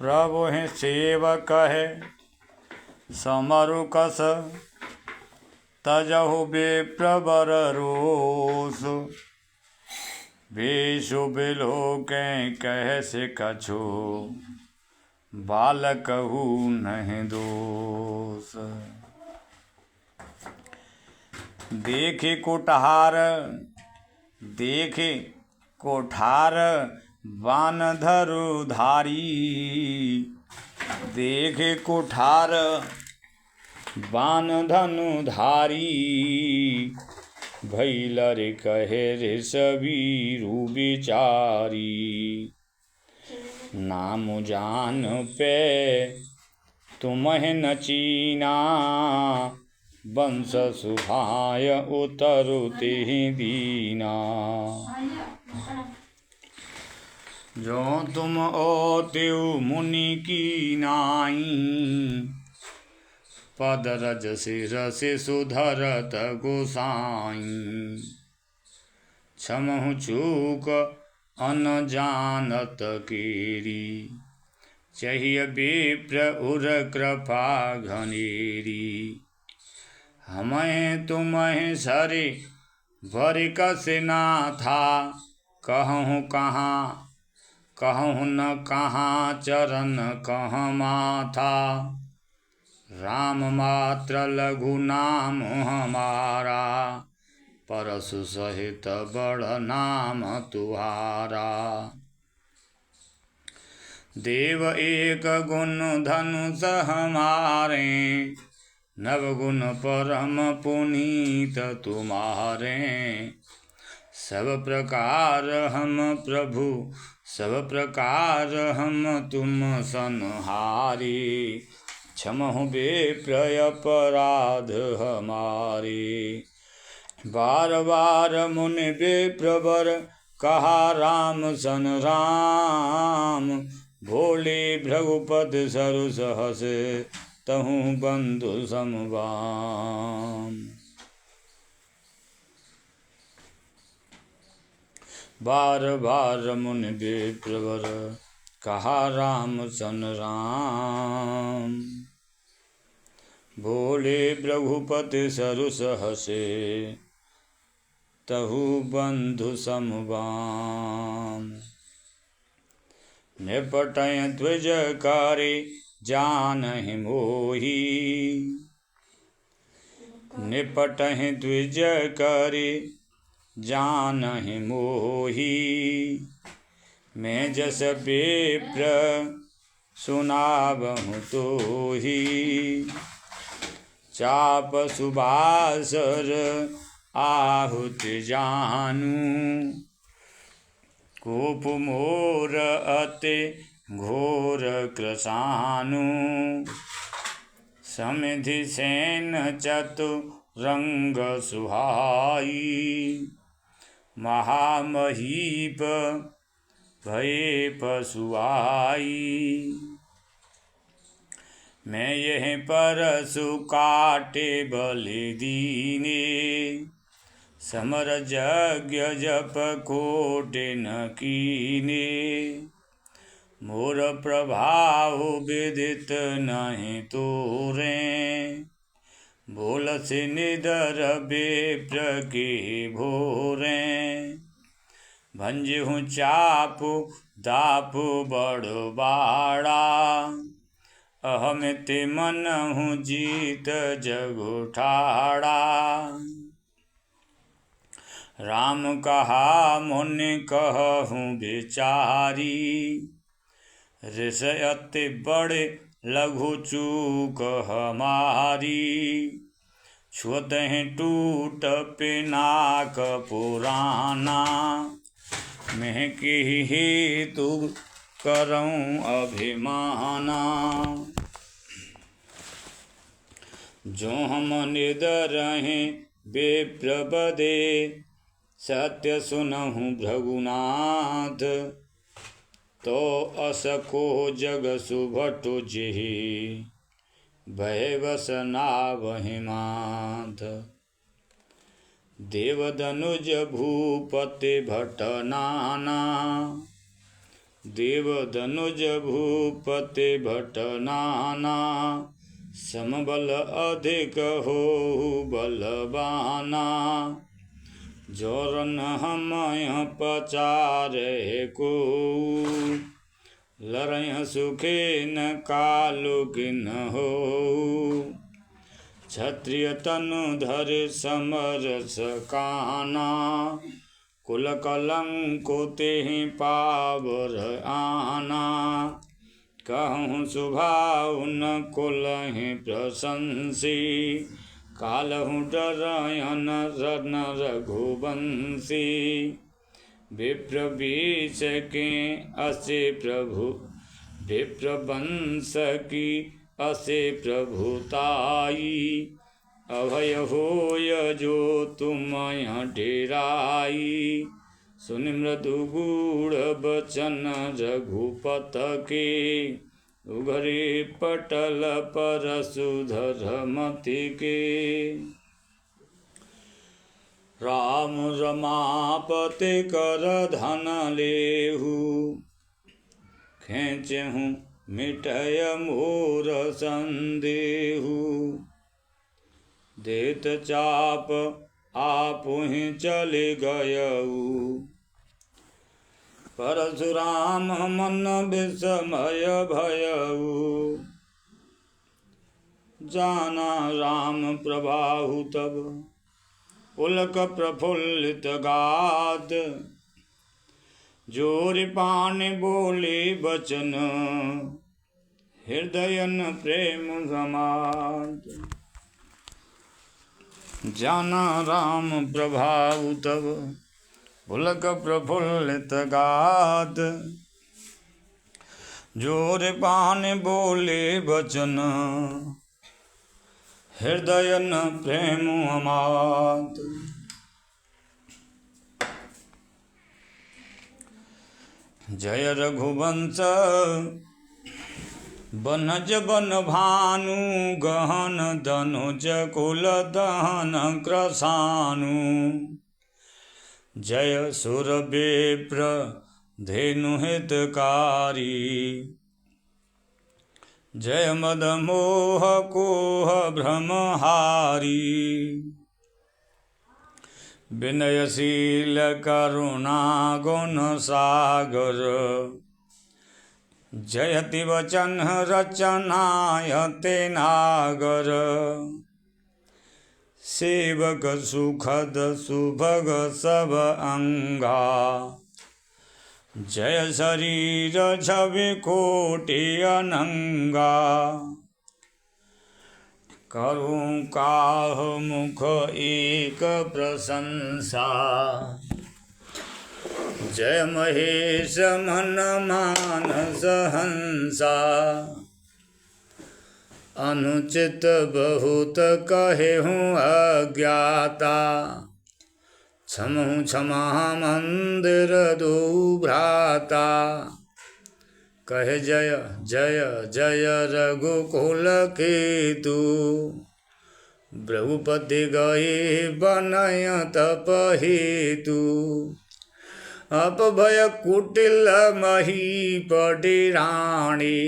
प्रभु है सेवक है समरु कस तजहु विप्रवर रोष विषु बिलो कह से कछु बालकहु नहीं दोष। देखे कोठार बानधरु धारी देखे कोठार बानधनु धारी भैलर कहे रे सबीरु बिचारी नाम जान पे तुम्हें न चीना वंश सुभाय उतरुते दीना। जो तुम ओत्यु मुनि की नाई पद रज सिर से सुधरत गोसाई क्षमहु चूक अन जानत केरी चाहिए विप्र उर कृपा घनेरी। हमें तुम्हें सरे बरिकस ना था कहूँ कहाँ कहूँ न कहाँ चरण कहाँ माथा राम मात्र लघु नाम हमारा परसु सहित बड़ नाम तुम्हारा। देव एक गुण धनुष हमारे नवगुण परम पुनीत तुम्हारे सब प्रकार हम प्रभु सब प्रकार हम तुम संहारी क्षमहु विप्र अपराध हमारे। बार बार मुनि विप्रवर कहा राम सन राम भोले भृगुपद सरु सहस तहु बंधु समवाम। बार बार मुनि विप्रवर कहा राम सन राम भोले भृगुपति सरु सहसे तहु बंधु समवाम। निपटय द्विजकारी जानहि मोही निपटहि द्विजकारी जानहि मोही मैं जस विप्र सुनावहु तोही चाप सुबासर आहुति जानू कोप मोर अति घोर कृशानु समिधि सेन चतुरंग सुहाई महामहीप भये पशुआई। मैं यह परसु काटे बलि दीने समर यज्ञ जप कोटि न कीने मोर प्रभाव विदित नहीं तोरे बोलस निदर विप्र के भोरे भंजहु चापु दापु बड़ बाड़ा अहमिति मनहु जीत जगु ठाड़ा। राम कहा मुनि कहूँ बिचारी ऋष अति बड़े लघु चूक हमारी छुत टूट पिनाक पुराना मैं की हेतु करऊँ अभिमाना। जो हम निदर हैं विप्र बदे सत्य सुनहु भृगुनाथ तो असको जग सुभटु जिहि भय वसना वहि माथ। देवदनुज भूपति भट नाना देवधनुज भूपति भट नाना, समबल अधिक हो बलवाना। जोरन हमय पचारे को, लरय सुखे न कालु किन हो। क्षत्रिय तनु धर समरस काना, कुल कलंको तेहि पावर आना। कहूँ सुभाव न कुलहि प्रशंसी, कालहु डरयन रन रघुवंशी। विप्र बीच के असे प्रभु, विप्र वंश की असे प्रभुताई। अभय होय जो तुम डेराई, सुनि मृदु गूढ़ बचन रघुपत के। उघरे पटल परशुधर मति के। राम रमापति कर धन लेहु, खेचहु मिटय मोर संदेहु। देत चाप आपुहि चले गयऊ, परशुराम मन विस्मय भयऊ। जाना राम प्रभाहु तब, पुलक प्रफुल्लित गाद। जोरि पानि बोले बचन, हृदयन प्रेम समाद। जाना राम प्रभाहु तब, पुलक प्रफुल्लित गाद। जोरि पानि बोले बचन, हृदयन प्रेम अमात। जय रघुवंश बनज बन भानु, गहन धनुज कुल दहन क्रसानु। जय सुर विप्र धेनु हितकारी, जय मद मोह कोह भ्रमहारी। विनयशील करुणा गुण सागर, जयति वचन रचनायते नागर। सेवक सुखद सुभग सब अंगा, जय शरीर छवि कोटि अनंगा। करूं काह मुख एक प्रशंसा, जय महेश मन मानस हंसा। अनुचित बहुत कहेहूँ अज्ञाता, क्षमहु क्षमा मंदिर दो भ्राता। कहे जय जय जय रघुकुल केतु, भ्रघुपति गए बनय तप हेतु। अपभय कुटिल मही पड़े राणी,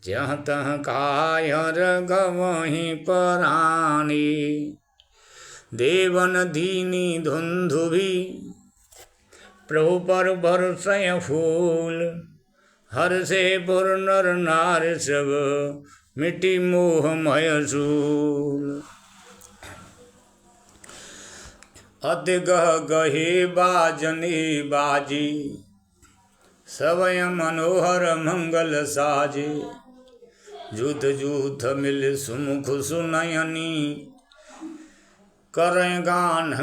जह तह कायर गवहीं पराणी। देवन दीनी धुंधुभि, प्रभु पर बरसय फूल। हर्षे पुर नर नार सब, मिटी मोह मय शूल। अति गह गहे बाजनी बाजी, सवय मनोहर मंगल साजे। जूथ जूथ मिल सुमुख सुनयनी, करय गान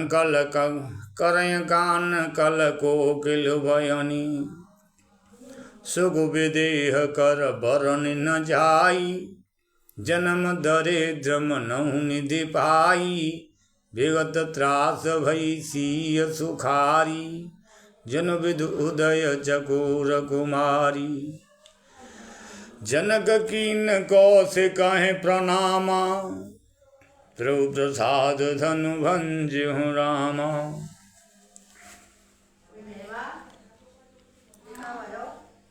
कल कोकिल बयनी। सुख विदेह कर बरन न जाई, जन्म दरिद्र मनहु निधि पाई। विगत त्रास भई सिय सुखारी, जन विदु उदय चकोर कुमारी। जनक कीन कौशिक कहे प्रणामा, प्रभु प्रसाद धनु भंजहु रामा।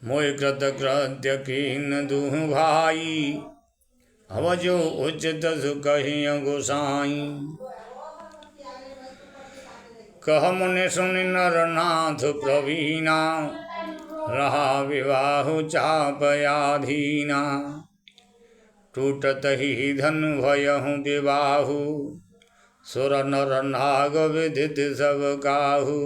मोय कृत कृत्य कीन दुह भाई, अवजो उचित कही गोसाई। कह मुनि सुनि नर नाथ प्रवीणा, रहा विवाहु चापयाधीना। टूटत ही धनु भयहु विवाहु, सुर नर नाग विदित सब काहू।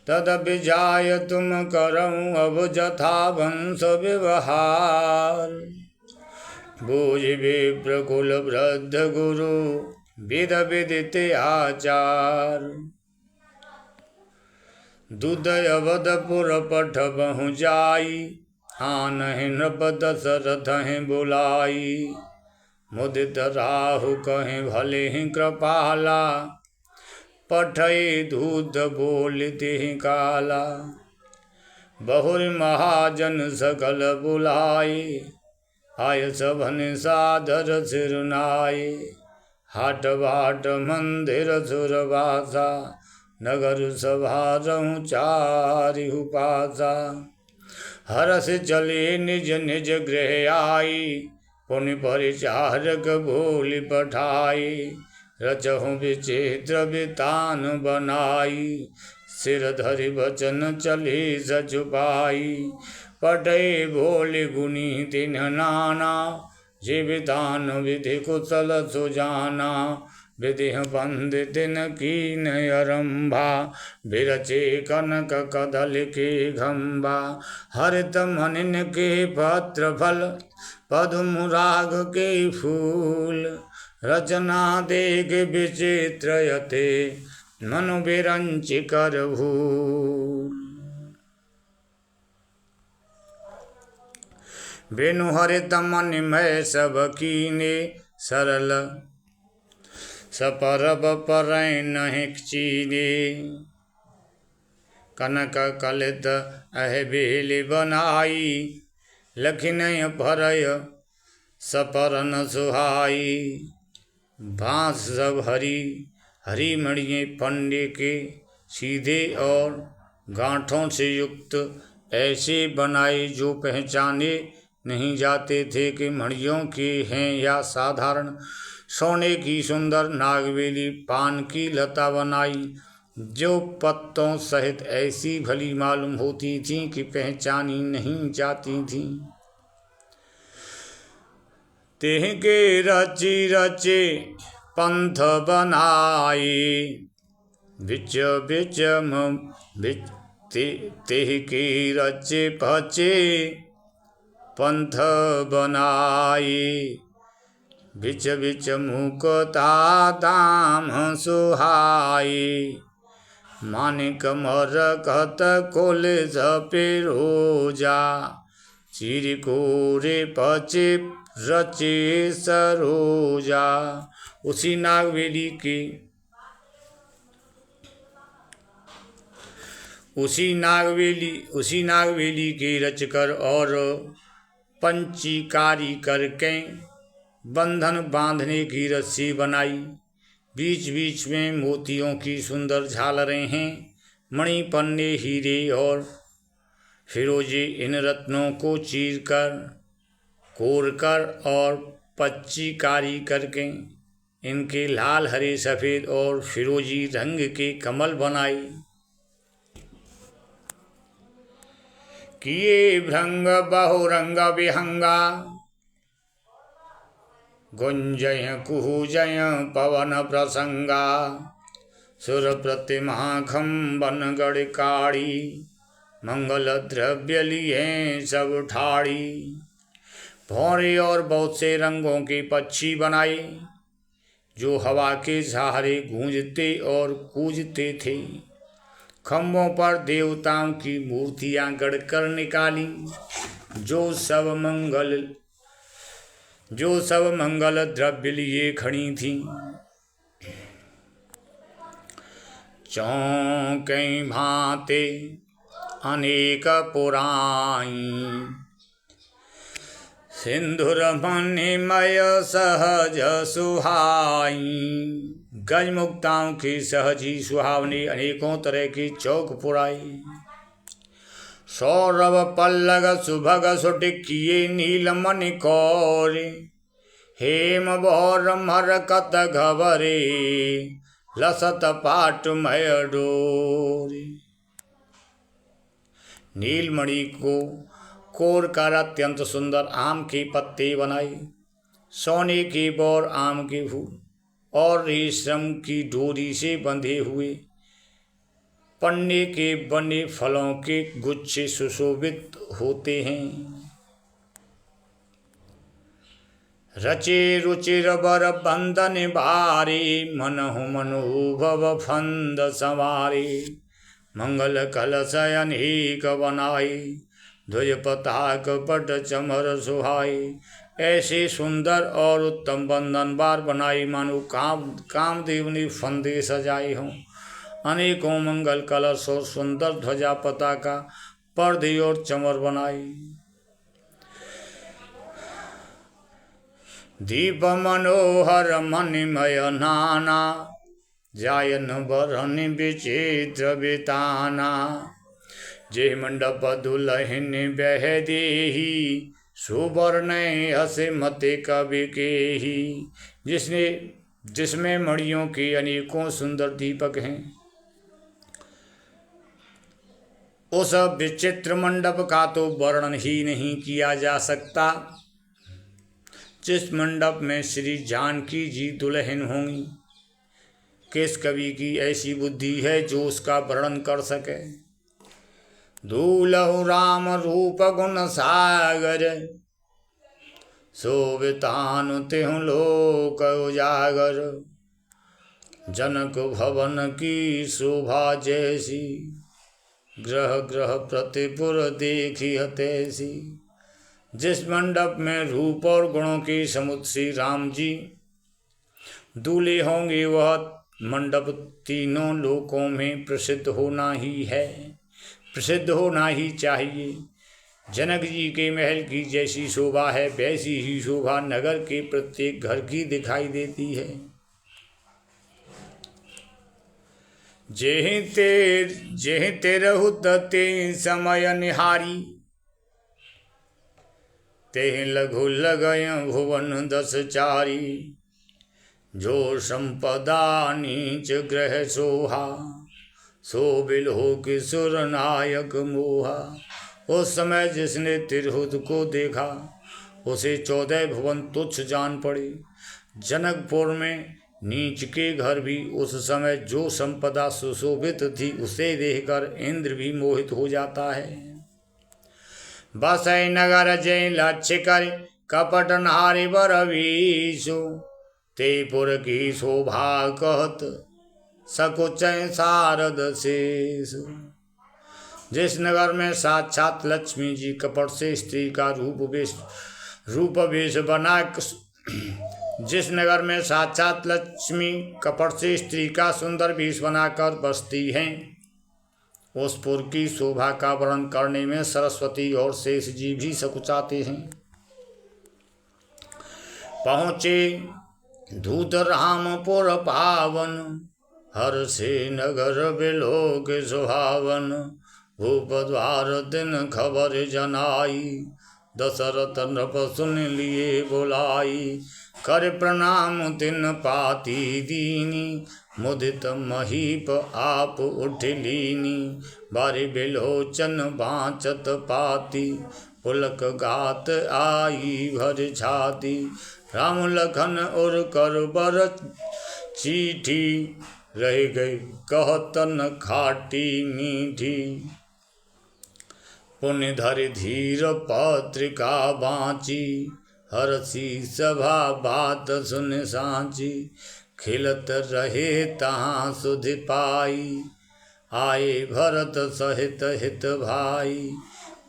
तदपि जाय तुम करऊँ अब जथा वंश व्यवहार, बूझ विप्र कुल वृद्ध गुरु विद विदित आचार। दुदय अवधपुर पठ बहु जाई, आनहि नृप दशरथ बुलाई। मुदित राहु कहें भले ही कृपाला, पठई दूध बोल देहि काला। बहुर महाजन सकल बुलाए, आय सभन सादर सिरनाए। हाट बाट मंदिर सुरवासा, नगर सभा रहूं चारिहु पासा। हरस चले निज निज गृह आई, पुनि परिचारक बोल पठाई। रचहु विचित्र वितान बनाई, सिर धरि वचन चले सचुपाई। पठे बोल गुनी तिन्ह नाना, जे विधान विधि कुशल सुजाना। विधिह पंडितिन कीन अरंभा, बिरचे कनक कदल के घंबा। हरित मनिन के पत्र फल, पद्म राग के फूल। रचना देख विचित्र यते, मनु बिरंच कर भूल। बिनु हरित मन में सब कीने, सरल सपरब परय नहीं चीने। कनक कलित अह बेली बनाई, लखिनय भरय सपरन सुहाई। बाँस सब हरी मणिये पंडे के सीधे और गांठों से युक्त ऐसे बनाए, जो पहचाने नहीं जाते थे कि मणियों के हैं या साधारण। सोने की सुंदर नागवेली पान की लता बनाई, जो पत्तों सहित ऐसी भली मालूम होती थी कि पहचानी नहीं जाती थी। तेह के रचे रचे पंथ बनाए, बिच बिच तेह के रचे पचे पंथ बनाए। बिच बिच मुकता दाम सुहाए, मानिक मरकत कुल सपेरोजा। चिर कोरे पचे रचे सरोजा। उसी नागवेली के रचकर और पंचीकारी करके बंधन बांधने की रस्सी बनाई। बीच बीच में मोतियों की सुंदर झालरें हैं। मणि पन्ने हीरे और फिरोजे इन रत्नों को चीरकर कोरकर और पच्चीकारी करके इनके लाल हरे सफ़ेद और फिरोजी रंग के कमल बनाए। किए भृंग बहुरंग विहंगा, गुंजय कुहुजय पवन प्रसंगा। सुर प्रतिमा खम्बन गणिकाड़ी, मंगल द्रव्य लिए सब ठाड़ी। भौरे और बहुत से रंगों के पक्षी बनाए, जो हवा के सहारे गूंजते और कूजते थे। खम्भों पर देवताओं की मूर्तियां गढ़कर निकाली, जो सब मंगल द्रव्य लिए खड़ी थीं। चौंकई भांते अनेक पुराई, सिंधुर मणिमय सहज सुहाई। गजमुक्ताओं की सहजी सुहावनी अनेकों तरह की चौक पुराई। सौरभ पल्लग सुभग सुट किए नीलमणि कौरे, हेम भौर मरकत घबरे लसत पाटमय डोरे। नीलमणि को कोर कर अत्यंत सुंदर आम के पत्ते बनाए, सोने के बौर आम के फूल और रेशम की डोरी से बंधे हुए पन्ने के बने फलों के गुच्छे सुशोभित होते हैं। रचे रुचिर बर बंधन भारे, मनहु मनोभव फंद संवारे। मंगल कलश अनेक बनाए, ध्वज पताक पट चमर सुहाए। ऐसे सुंदर और उत्तम बंधन बार बनाई, मानो कामदेव ने फंदे सजाए हों। अनेकों मंगल कलश और सुंदर ध्वजा पताका पर्दे और चमर बनाए। दीप मनोहर मणिमय नाना, जायन बरन विचित्र बिताना। जे मंडप दुल्हन बह देही, सुवर्ण हसे मते कवि केही। जिसमें मणियों के अनेकों सुंदर दीपक हैं। उस विचित्र मंडप का तो वर्णन ही नहीं किया जा सकता। जिस मंडप में श्री जानकी जी दुल्हन होंगी, किस कवि की ऐसी बुद्धि है जो उसका वर्णन कर सके। दूलहु राम रूप गुण सागर, शोभितानु तिहु लोक उजागर। जनक भवन की शोभा जैसी, ग्रह ग्रह प्रतिपुर देखी तैसी। जिस मंडप में रूप और गुणों के समुद्र श्री राम जी दूल्हे होंगे, वह मंडप तीनों लोकों में प्रसिद्ध होना ही है, प्रसिद्ध होना ही चाहिए। जनक जी के महल की जैसी शोभा है, वैसी ही शोभा नगर के प्रत्येक घर की दिखाई देती है। जेहि तेरहु ते समय निहारी, तेहि लघु लगय भुवन दस चारी। जो संपदा नीच ग्रह सोहा, सो बिलहो किशोर नायक मोहा। उस समय जिसने तिरहुत को देखा, उसे 14 भुवन तुच्छ जान पड़े। जनकपुर में नीच के घर भी उस समय जो संपदा सुशोभित थी, उसे देखकर इंद्र भी मोहित हो जाता है। बसै नगर जय लक्ष्य कर, कपट नारी बर वीसु। ते पुर की शोभा कहत, सकुच शारद शेषु। जिस नगर में साक्षात लक्ष्मी जी कपट से स्त्री का रूप वेश बना, जिस नगर में साक्षात लक्ष्मी कपट से स्त्री का सुंदर वेश बनाकर बसती हैं, उस पुर की शोभा का वर्णन करने में सरस्वती और शेष जी भी सकुचाते हैं। पहुँचे धूत रामपुर पावन, हर से नगर बिलोक सुहावन। भूप द्वार दिन खबर जनाई, दशरथ नृप सुन लिए बुलाई। कर प्रणाम तिन पाती दीनी, मुदित महीप आप उठ लीनी। बारी बिलोचन बाँचत पाती, पुलक गात आई भर छाती। राम लखन और कर बर चीठी, रह गई कहतन खाटी मीठी। पुण्य धरि धीर पत्रिका बाँची, हरसी सभा बात सुन सांची। खिलत रहे तहाँ सुधि पाई, आए भरत सहित हित भाई।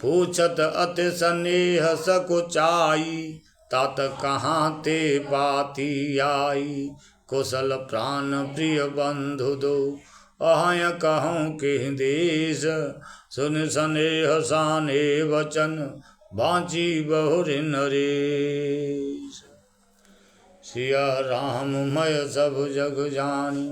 पूछत अति स्नेह सकुचाई, तात कहाँ ते पाती आई। कुशल प्राण प्रिय बंधु दो, अहय कहूँ के देश। सुन स्नेह साने वचन, बाँची बहुर नरेश। सिया राम मय सब जग जानी,